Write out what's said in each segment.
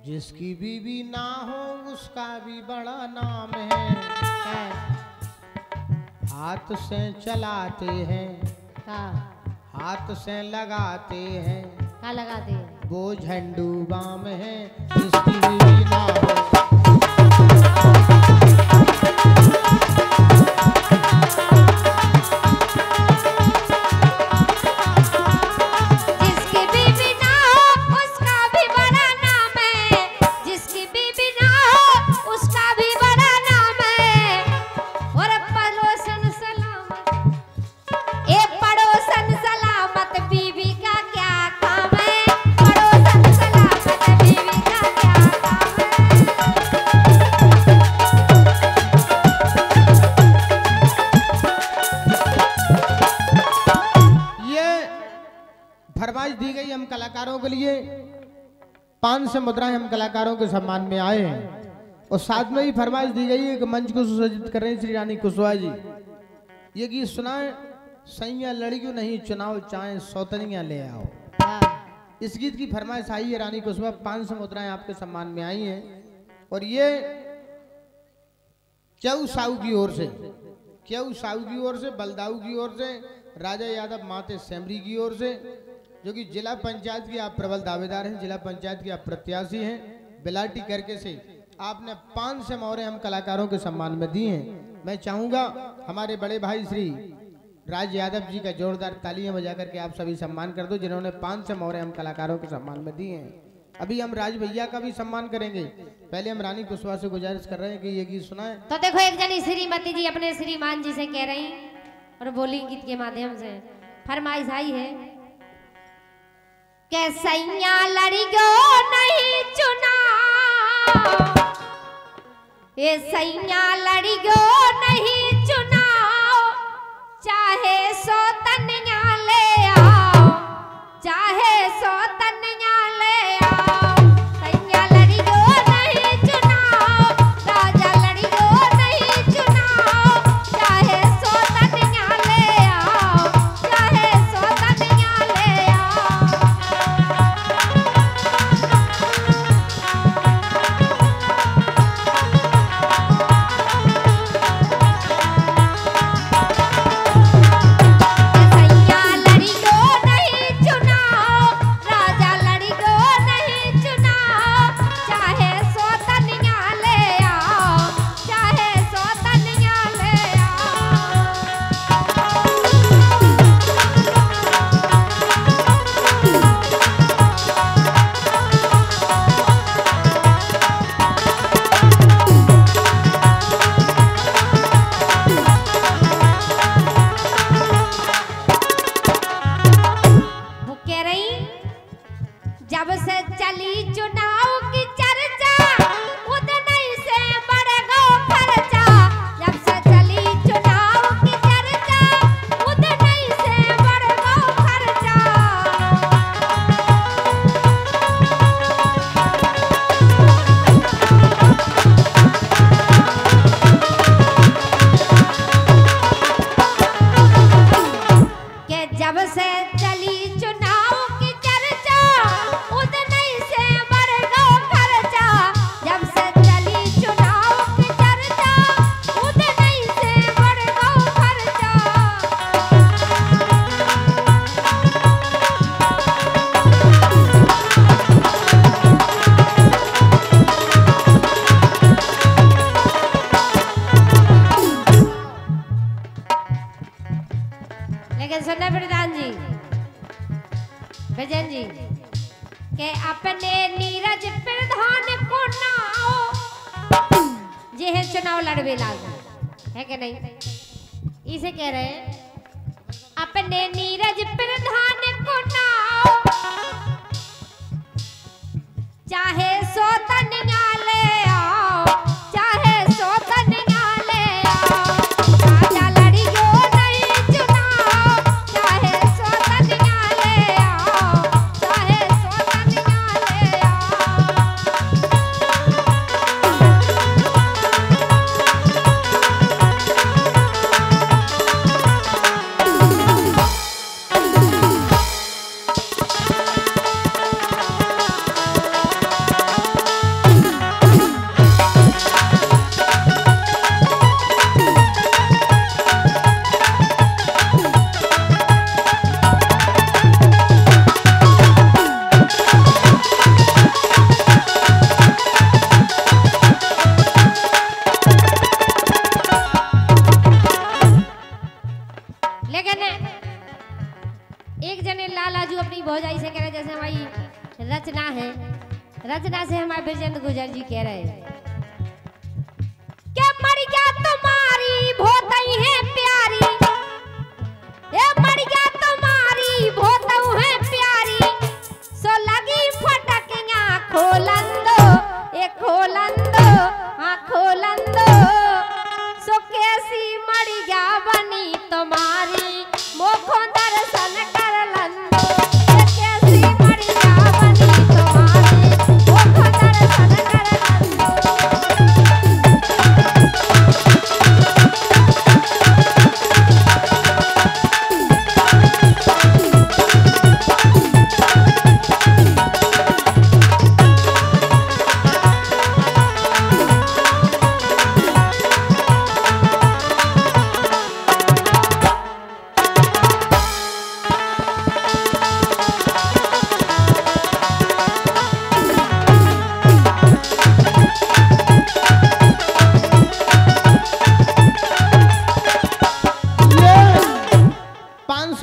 जिसकी बीवी ना हो उसका भी बड़ा नाम है। हाथ से चलाते हैं, हाथ से लगाते हैं, क्या लगाते हैं? वो झंडू बाम है। जिसकी बीवी ना हो दी गई हम कलाकारों के लिए 500 मुद्राएं हम कलाकारों के सम्मान में आए हैं। और साथ में ही फरमाइश दी गई है कि मंच को सुसज्जित कर रहे हैं श्री रानी कुशवाहा जी। ये गीत सुनाए, सैया लड़कियों नहीं चुनाव चाहे सौतनियां ले आओ। इस गीत की फरमाइश आई है रानी कुशवाहा। 500 मुद्राएं आपके सम्मान में आई हैं। और ये क्यू साहू की ओर से, क्यू साहू की ओर से, बलदाऊ की ओर से, राजा यादव माते सेमरी की ओर से, जो कि जिला पंचायत की आप प्रबल दावेदार हैं, जिला पंचायत की आप प्रत्याशी हैं, बिलाटी करके से आपने 500 मोहरें हम कलाकारों के सम्मान में दी हैं। मैं चाहूंगा हमारे बड़े भाई श्री राज यादव जी का जोरदार तालियां बजा करके आप सभी सम्मान कर दो, जिन्होंने 500 मोहरें हम कलाकारों के सम्मान में दी हैं। अभी हम राज भैया का भी सम्मान करेंगे। पहले हम रानी कुशवाहा से गुजारिश कर रहे हैं कि ये गीत सुनाएं। तो देखो, एक जनी श्रीमती जी अपने श्रीमान जी से कह रही और बोली गीत के माध्यम से फरमाइश आई है के सैया लड़ी गो नहीं चुना, ये सैया लड़ी गो नहीं चुना, चाहे सौतनिया ले आओ, चाहे सौतनिया ले आओ। सैया लड़ी गो नहीं चुना, राजा लड़ी गो नहीं चुना, चाहे सौतनिया ले आओ, चाहे सौतनिया ले आओ। जब से चली चुनाव की चर्चा, उतने से बढ़ गो खर्चा। जब से चली चुनाव की चर्चा, उतने से बढ़ गो खर्चा। के जब से चली चुनाव की चर्चा, उतने से बढ़ गो खर्चा। जब से चली चुनाव की चर्चा, उतने से बढ़ गो खर्चा। लेकिन सुनना प्रधान जी, भजन जी के अपने नीरज प्रधान को नाओ, जे चुनाव लड़वे लागा है कि नहीं? इसे कह रहे हैं अपने नीरज प्रधान को नाओ, चाहे सौतनिया ले आओ, चाहे सौतनिया ले आओ। राजा लड़ी गो नहीं चुनाव, चाहे सौतनिया ले आओ, चाहे सौतनिया ले आओ। चंद गुजर जी कह रहे हैं कि मरिया तुम्हारी बहुत है प्यारी, ए मरिया तुम्हारी बहुत है प्यारी, सो लगी फटकियां खोलन दो, ए खोलन दो, हाँ खोलन दो, सो कैसी मरिया बनी तुम्हारी मोखो दर्शन कर लंदो, ए कैसी मरिया बनी तुम्हारी मोखो दर्शन कर लंदो।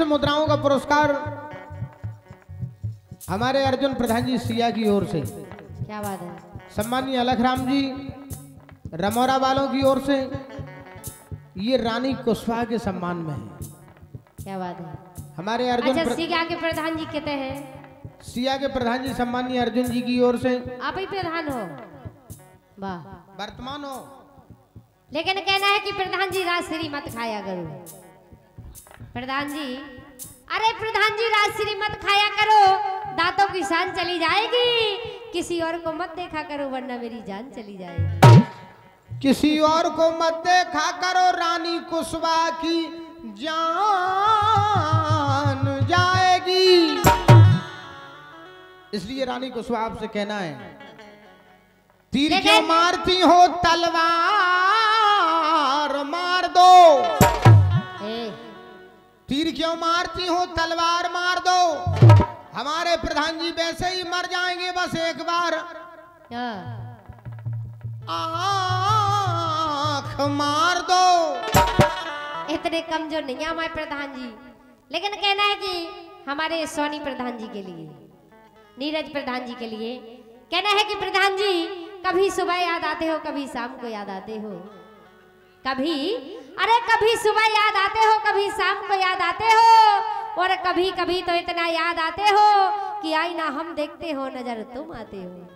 मुद्राओं का पुरस्कार हमारे अर्जुन प्रधान जी सिया की ओर से, क्या बात है, सम्मानीय अलखराम जी रमोरा वालों की ओर से, ये रानी कुशवाहा के सम्मान में है। क्या बात है। हमारे अर्जुन अच्छा, सिया के प्रधान जी कहते हैं, सिया के प्रधान जी सम्मानीय अर्जुन जी की ओर से। आप ही प्रधान हो, वाह, वर्तमान हो, लेकिन कहना है कि प्रधान जी राजश्री मत खाया करो। प्रधान जी, अरे प्रधान जी राजश्री मत खाया करो, दांतों की शान चली जाएगी, किसी और को मत देखा करो वरना मेरी जान चली जाएगी। किसी और को मत देखा करो रानी कुशवाहा की जान जाएगी। इसलिए रानी कुशवाहा आपसे कहना है, तीर क्यों मारती हो तलवार मार दो, तीर क्यों मारती हो तलवार मार दो, हमारे प्रधान जी वैसे ही मर जाएंगे, बस एक बार आँख मार दो। इतने कमजोर नहीं है हमारे प्रधान जी, लेकिन कहना है कि हमारे सोनी प्रधान जी के लिए, नीरज प्रधान जी के लिए कहना है कि प्रधान जी कभी सुबह याद आते हो, कभी शाम को याद आते हो, कभी, अरे कभी सुबह याद आते हो, कभी शाम को याद आते हो, और कभी कभी तो इतना याद आते हो कि आईना हम देखते हो नजर तुम आते हो।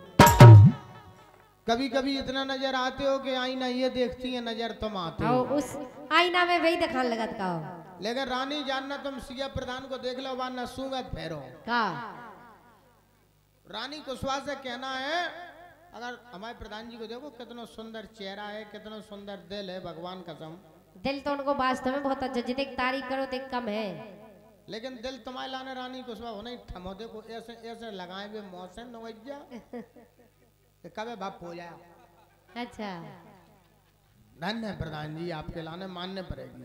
कभी कभी इतना नजर आते हो कि आईना ये देखती है नजर तुम आते हो। उस आईना में वही दिखान लगत का हो। लेकिन रानी जानना तुम सिया प्रधान को देख लो वरना सूंगत फेरो का। रानी कुशवाहा से कहना है, अगर हमारे प्रधान जी को देखो कितना सुंदर चेहरा है, कितना सुंदर दिल है, भगवान कसम। दिल तो उनको वास्तव में बहुत अच्छा, जितने तारीफ करो तो कम है, लेकिन दिल तुम्हारे लाने रानी कुशवाहा होना ही ठमोदे को ऐसे ऐसे लगाए हुए मौसम नवैया कभी भाप हो जाए। अच्छा, धन्य प्रधान जी, आपके लाने मानने पड़ेगी।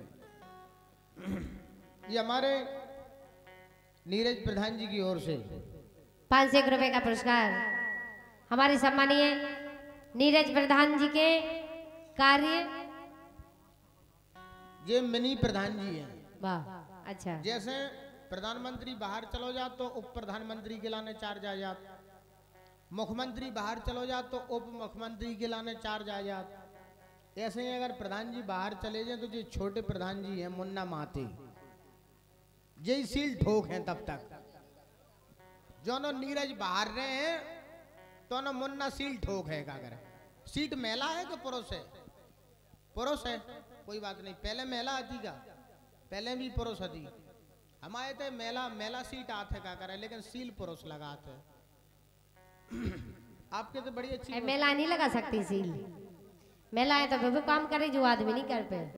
ये हमारे नीरज प्रधान जी की ओर से 500 रुपए का पुरस्कार हमारे सम्मानीय नीरज प्रधान जी के कार्य, ये मिनी प्रधान जी हैं। वाह, अच्छा। जैसे प्रधानमंत्री बाहर चलो जा तो उप प्रधानमंत्री के लाने चार्ज आ जात, मुख्यमंत्री बाहर चलो जा तो उप मुख्यमंत्री के लाने चार्ज आ जात, ऐसे ही अगर प्रधान जी बाहर चले जाए तो जो छोटे प्रधान जी हैं मुन्ना माते, यही सील ठोक हैं तब तक। जो नो नीरज बाहर रहे हैं तो न मुन्ना सील ठोक है। अगर सीट महिला है कि पुरुष है? पुरुष है, कोई बात नहीं, पहले महिला आती का, पहले भी पुरुष आती, हमारे तो महिला सीट आते का करे, लेकिन सील पुरुष लगाते। आपके तो बड़ी अच्छी मेला नहीं लगा सकती सील, मेला है तो वो काम करे जो आदमी नहीं कर पे।